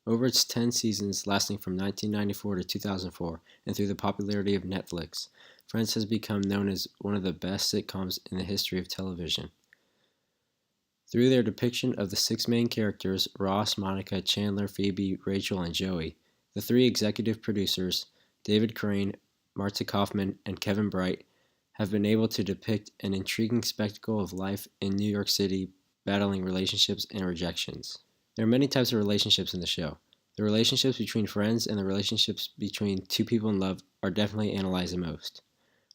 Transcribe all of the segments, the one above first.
Over its 10 seasons lasting from 1994 to 2004, and through the popularity of Netflix, Friends has become known as one of the best sitcoms in the history of television. Through their depiction of the six main characters, Ross, Monica, Chandler, Phoebe, Rachel, and Joey, the three executive producers, David Crane, Marta Kaufman, and Kevin Bright, have been able to depict an intriguing spectacle of life in New York City, battling relationships and rejections. There are many types of relationships in the show. The relationships between friends and the relationships between two people in love are definitely analyzed the most.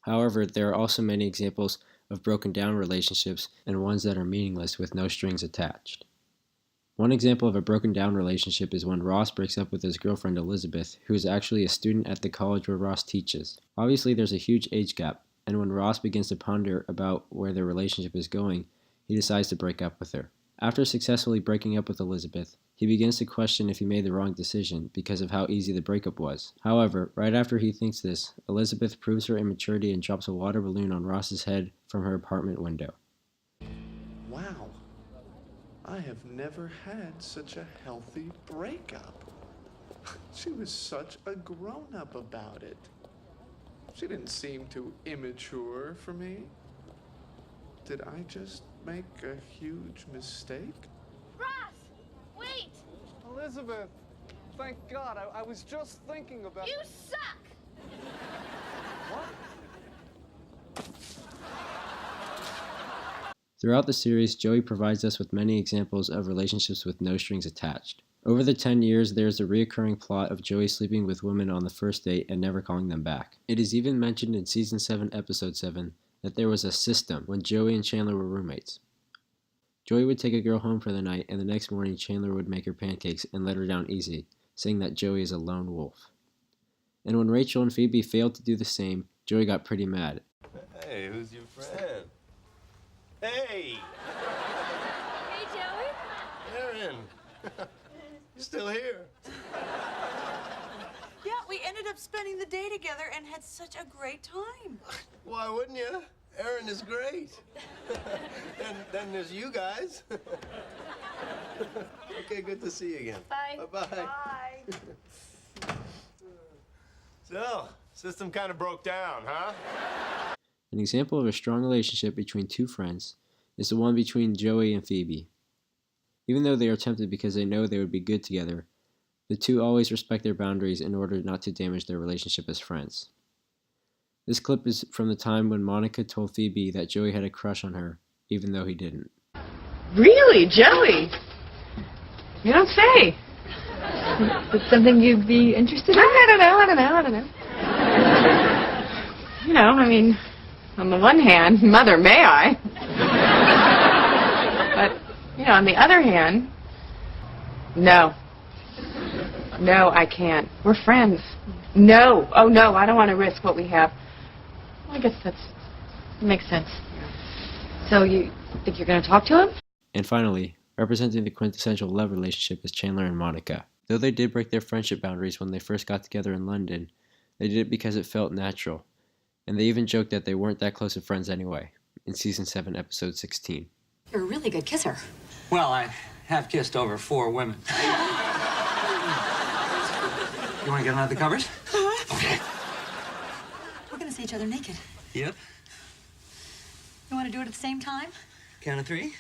However, there are also many examples of broken down relationships and ones that are meaningless with no strings attached. One example of a broken down relationship is when Ross breaks up with his girlfriend Elizabeth, who is actually a student at the college where Ross teaches. Obviously, there's a huge age gap, and when Ross begins to ponder about where their relationship is going, he decides to break up with her. After successfully breaking up with Elizabeth, he begins to question if he made the wrong decision because of how easy the breakup was. However, right after he thinks this, Elizabeth proves her immaturity and drops a water balloon on Ross's head from her apartment window. Wow, I have never had such a healthy breakup. She was such a grown-up about it. She didn't seem too immature for me. Did I just make a huge mistake? Ross! Wait! Elizabeth, thank God. I was just thinking about... You suck! What? Throughout the series, Joey provides us with many examples of relationships with no strings attached. Over the 10 years, there is a recurring plot of Joey sleeping with women on the first date and never calling them back. It is even mentioned in Season 7, Episode 7, that there was a system when Joey and Chandler were roommates. Joey would take a girl home for the night, and the next morning Chandler would make her pancakes and let her down easy, saying that Joey is a lone wolf. And when Rachel and Phoebe failed to do the same, Joey got pretty mad. Hey, who's your friend? Hey! Hey, Joey? Erin! You're still here. Yeah, we ended up spending the day together and had such a great time. Why wouldn't you? Erin is great. And then there's you guys. Okay, good to see you again. Bye. Bye-bye. Bye. So, system kind of broke down, huh? An example of a strong relationship between two friends is the one between Joey and Phoebe. Even though they are tempted because they know they would be good together, the two always respect their boundaries in order not to damage their relationship as friends. This clip is from the time when Monica told Phoebe that Joey had a crush on her, even though he didn't. Really, Joey? You don't say. Is it something you'd be interested in? I don't know. You know, I mean, on the one hand, mother, may I? But, you know, on the other hand, no. No, I can't. We're friends. No. Oh, no, I don't want to risk what we have. Well, I guess that makes sense. So you think you're going to talk to him? And finally, representing the quintessential love relationship is Chandler and Monica. Though they did break their friendship boundaries when they first got together in London, they did it because it felt natural. And they even joked that they weren't that close of friends anyway, in Season 7, Episode 16. You're a really good kisser. Well, I have kissed over 4 women. You want to get under the covers? Okay. We're gonna see each other naked. Yep. You wanna do it at the same time? Count of 3.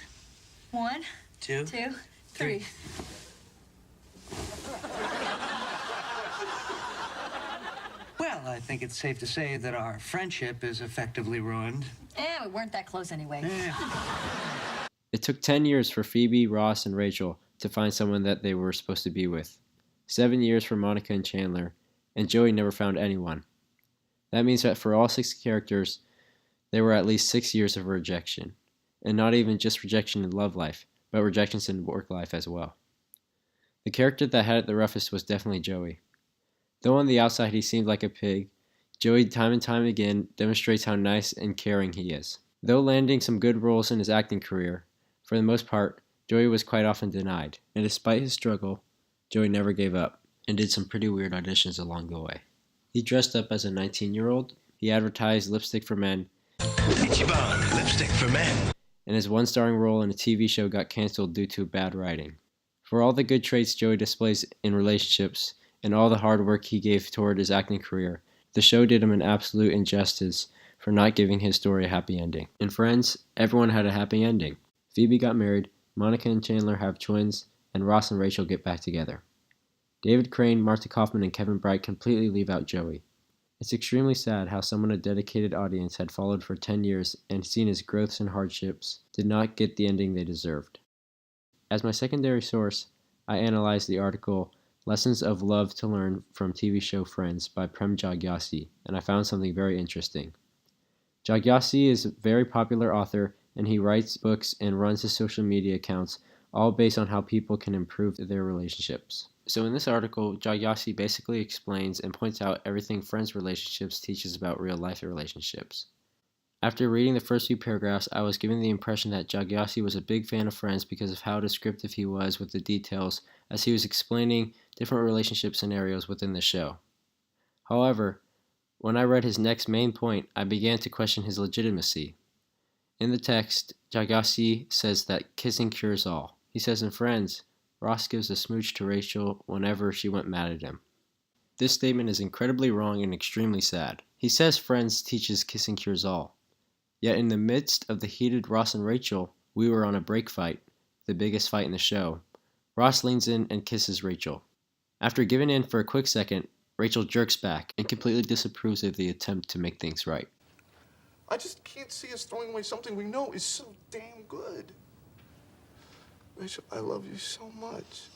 1, 2. 2, 3. Well, I think it's safe to say that our friendship is effectively ruined. We weren't that close anyway. It took 10 years for Phoebe, Ross, and Rachel to find someone that they were supposed to be with. 7 years for Monica and Chandler, and Joey never found anyone. That means that for all 6 characters, there were at least 6 years of rejection. And not even just rejection in love life, but rejections in work life as well. The character that had it the roughest was definitely Joey. Though on the outside he seemed like a pig, Joey time and time again demonstrates how nice and caring he is. Though landing some good roles in his acting career, for the most part, Joey was quite often denied. And despite his struggle, Joey never gave up, and did some pretty weird auditions along the way. He dressed up as a 19-year-old, he advertised lipstick for men, Ichiban, lipstick for men. and his one starring role in a TV show got canceled due to bad writing. For all the good traits Joey displays in relationships and all the hard work he gave toward his acting career, the show did him an absolute injustice for not giving his story a happy ending. In Friends, everyone had a happy ending. Phoebe got married, Monica and Chandler have twins, and Ross and Rachel get back together. David Crane, Marta Kaufman, and Kevin Bright completely leave out Joey. It's extremely sad how someone a dedicated audience had followed for 10 years and seen his growths and hardships did not get the ending they deserved. As my secondary source, I analyzed the article Lessons of Love to Learn from TV Show Friends by Prem Jagyasi, and I found something very interesting. Jagyasi is a very popular author, and he writes books and runs his social media accounts, all based on how people can improve their relationships. So in this article, Jagyasi basically explains and points out everything Friends relationships teaches about real-life relationships. After reading the first few paragraphs, I was given the impression that Jagyasi was a big fan of Friends because of how descriptive he was with the details as he was explaining different relationship scenarios within the show. However, when I read his next main point, I began to question his legitimacy. In the text, Jagyasi says that kissing cures all. He says in Friends, Ross gives a smooch to Rachel whenever she went mad at him. This statement is incredibly wrong and extremely sad. He says Friends teaches kissing cures all. Yet in the midst of the heated Ross and Rachel, we were on a break fight, the biggest fight in the show. Ross leans in and kisses Rachel. After giving in for a quick second, Rachel jerks back and completely disapproves of the attempt to make things right. I just can't see us throwing away something we know is so damn good. Rachel, I love you so much.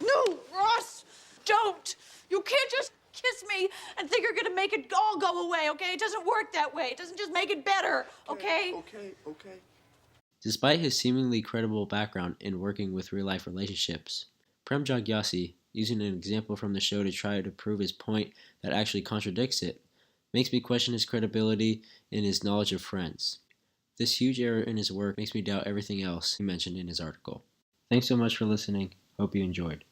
No, Ross, don't. You can't just kiss me and think you're gonna make it all go away, okay? It doesn't work that way. It doesn't just make it better, okay? Okay. Despite his seemingly credible background in working with real-life relationships, Prem Jagyasi, using an example from the show to try to prove his point that actually contradicts it, makes me question his credibility in his knowledge of Friends. This huge error in his work makes me doubt everything else he mentioned in his article. Thanks so much for listening. Hope you enjoyed.